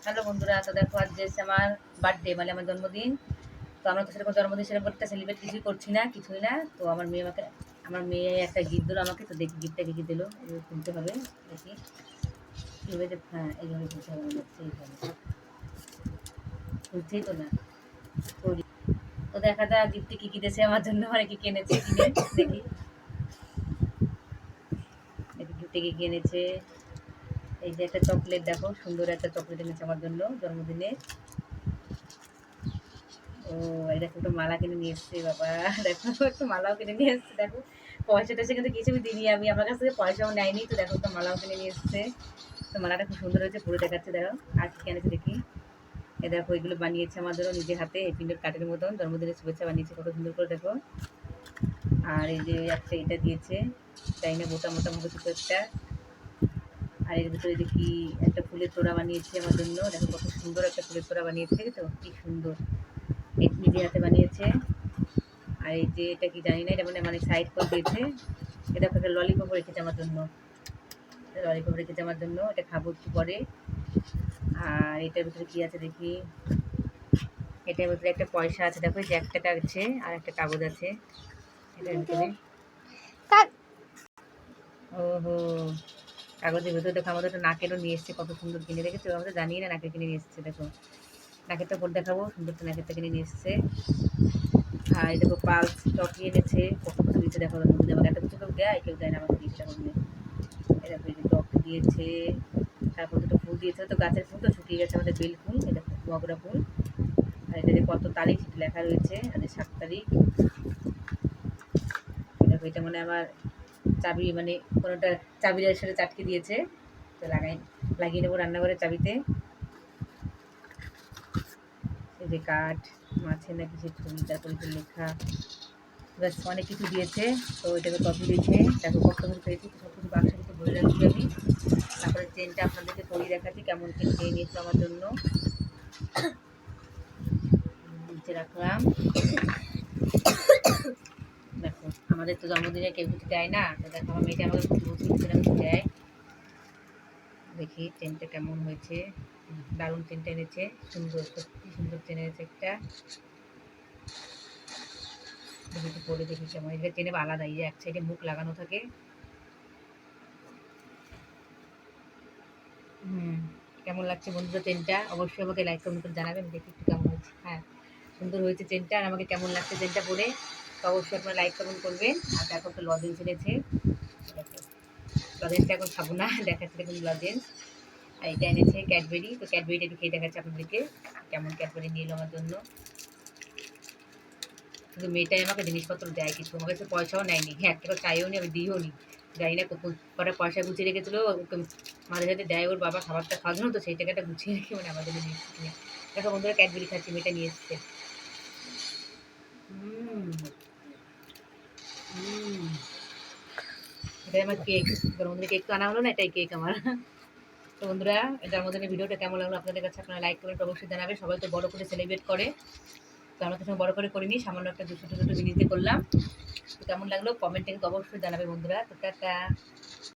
Hello বন্ধুরা, তো দেখো আজ যে আমার বার্থডে মানে আমার জন্মদিন। তো আমরা তো সেরকম জন্মদিন সেরকম একটা সেলিব্রেট কিছুই করছি না, কিছুই না। তো আমার মেয়ে একটা গিফট দিল আমাকে। তো দেখি গিফটটা কি দিল, খুলতে হবে। দেখি কীভাবে হ্যাঁ, এইভাবে খুলতে হবে, মনে হচ্ছে এইভাবে খুলছেই তো না করি। তো দেখা যাক গিফটে কি কি দিয়েছে আমার জন্য, মানে কি কিনেছে কিনে দেখি। দেখি গিফটে কি কিনেছে। এই যে একটা চকলেট, দেখো সুন্দর একটা চকলেট এনেছে আমার জন্য জন্মদিনে। ও এই দেখো একটা মালা কিনে নিয়ে এসছে বাবা। দেখো একটা মালাও কিনে নিয়ে এসছে। দেখো পয়সা টয়সা কিন্তু কিছু দিইনি আমি, আমার কাছ থেকে পয়সাও নেয়নি। তো দেখো একটা মালাও কিনে নিয়ে এসছে। তো মালাটা খুব সুন্দর হয়েছে, পরে দেখাচ্ছে। দেখো আর কি কেনেছে দেখি। এ দেখো এগুলো বানিয়েছে আমার জন্য নিজে হাতে, হ্যাপি কার্ডের মতন জন্মদিনের শুভেচ্ছা বানিয়েছে কত সুন্দর করে দেখো। আর এই যে একটা এটা দিয়েছে, তাই না, মোটা মোটা ভাবে কিছু একটা। আর এর ভিতরে দেখি একটা ফুলের তোড়া বানিয়েছে আমার জন্য। দেখো কত সুন্দর একটা ফুলের তোড়া বানিয়েছে, দেখেছো কি সুন্দর, নিজে হাতে বানিয়েছে। আর এই যে এটা কি জানি না, এটা মানে সাইড করে দিয়েছে। এটা একটা ললিপপ রেখেছে আমার জন্য, ললিপপ রেখেছে আমার জন্য, এটা খাবো একটু পরে। আর এটার ভিতরে কি আছে দেখি। এটার ভিতরে একটা পয়সা আছে, দেখো যে 1 টাকা আছে আর একটা কাগজ আছে এটার ভিতরে। ওহো, কাগজের ভিতরে দেখো আমাদের একটা নাকেরও নিয়ে এসছে, কত সুন্দর কিনে রেখেছে। আমাদের জানিয়ে না নাকের কিনে নিয়ে এসছে। দেখো নাকেরটা পর দেখাবো, সুন্দর তো নাকেরটা কিনে নিয়ে এসছে। আর এই দেখো পালস টপি এনেছে, কত কিছু দিয়েছে দেখো। আমাকে এত কিছু কেউ দেয়, কেউ দেয় না আমাকে জিনিসটা করলে। এরকম এই যে টপ দিয়েছে, তারপর দুটো ফুল দিয়েছে। তো গাছের ফুল তো শুকিয়ে গেছে, আমাদের বেল ফুল, এটা মগরা ফুল। আর এটা যে কত তারিখ লেখা রয়েছে, আজ 7 তারিখ। দেখো এটা মানে আমার চাবি, মানে কোনোটা চাবির সাথে চাটকে দিয়েছে। তো লাগিয়ে নেবো রান্নাঘরের চাবিতে। এই যে কাঠ মাছের না কিছু ছবি, তারপরে যে লেখা, ব্যাস অনেক কিছু দিয়েছে। তো এটাকে কপি দিয়েছে। দেখো কত কিছু পেয়েছি, সব কিছু বাক্সের ভিতরে ভরে রাখছি আমি। তারপরে চেনটা আপনাদেরকে পরিয়ে দেখাচ্ছি কেমন চেন নিয়ে নিয়েছিল আমার জন্য। নিচে রাখলাম। দেখো আমাদের তো জন্মদিনে কেউ কিছু দেয় না, তো দেখো আমার মেয়েটা আমাকে কিছু কিছু দেয়। দেখি চেনটা কেমন হয়েছে। দারুণ চেনটা এনেছে, সুন্দর, সত্যি সুন্দর চেন এনেছে একটা। দেখি একটু পরে দেখি কেমন। এটা চেনে আলাদা, এই যে এক সাইডে মুখ লাগানো থাকে। কেমন লাগছে বন্ধুরা চেনটা, অবশ্যই আমাকে লাইক কমেন্ট করে জানাবেন। দেখি একটু কেমন হয়েছে। হ্যাঁ, সুন্দর হয়েছে চেনটা। আর আমাকে কেমন লাগছে চেনটা পরে, তো অবশ্যই আপনারা লাইক কমেন্ট করবেন। আর দেখো একটা লজেন্স এনেছে। দেখো লজেন্সটা এখন খাবো না, দেখাচ্ছে দেখুন লজেন্স। আর এটা এনেছে ক্যাডবেরি। তো ক্যাডবেরিটা একটু খেয়ে দেখাচ্ছে আপনাদেরকে কেমন ক্যাডবেরি নিয়ে এলো আমার জন্য। কিন্তু মেয়েটাই আমাকে জিনিসপত্র দেয়, কিছু আমার কাছে পয়সাও নেয়নি। হ্যাঁ, 1 টাকা চাইও নি, আমি দিইও নি। জানি না কটা পয়সা গুছিয়ে রেখেছিল ওকে, মাঝে সাথে দেয় ওর বাবা খাবারটা খাওয়ার জন্য। তো সেই টাকাটা গুছিয়ে রেখে মানে আমাদের নিয়ে এসেছে। দেখো বন্ধুরা ক্যাডবেরি খাচ্ছি, মেয়েটা নিয়ে এসছে। এটাই আমার কেক, জন্মদিনে কেক তো আনা হলো না, এটাই কেক আমার। তো বন্ধুরা জন্মদিনের ভিডিওটা কেমন লাগলো আপনাদের কাছে, আপনারা লাইক কমেন্ট অবশ্যই জানাবেন। সবাই তো বড় করে সেলিব্রেট করে, তো আমরা তো বড় করে করিনি, সামান্য একটা ছোটো ছোটো জিনিস দিয়ে করলাম। তো কেমন লাগলো কমেন্টে কিন্তু অবশ্যই জানাবে বন্ধুরা। তো টাটা।